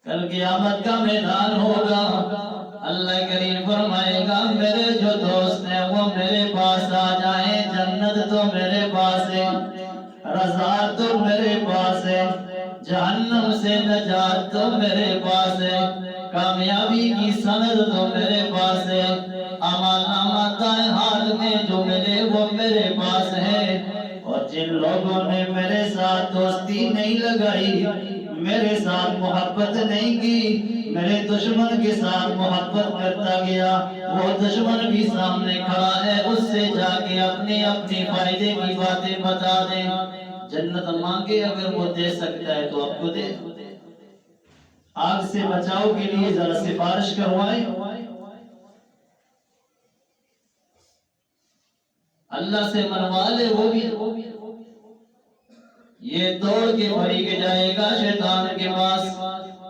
کل قیامت کا میدان ہوگا، اللہ کریم فرمائے گا میرے جو دوست ہیں وہ میرے پاس آ جائیں، جنت تو میرے پاس ہے، رضا تو میرے پاس ہے، جہنم سے نجات تو میرے پاس ہے، کامیابی کی سند تو میرے پاس ہے، اعمال نامہ دائیں ہاتھ میں جو ملے وہ میرے پاس ہے۔ اور جن لوگوں نے میرے ساتھ دوستی نہیں لگائی، میرے ساتھ محبت نہیں کی، میرے دشمن کے ساتھ محبت کرتا گیا، وہ دشمن بھی سامنے کھڑا ہے، اس سے جا کے اپنے فائدے کی باتیں بتا دیں۔ جنت مانگے اگر وہ دے سکتا ہے تو آپ کو دے۔ آگ سے بچاؤ کے لیے ذرا سفارش کروائیں، اللہ سے منوا لے وہ بھی۔ یہ دوڑ کے فریق جائے گا شیطان کے پاس،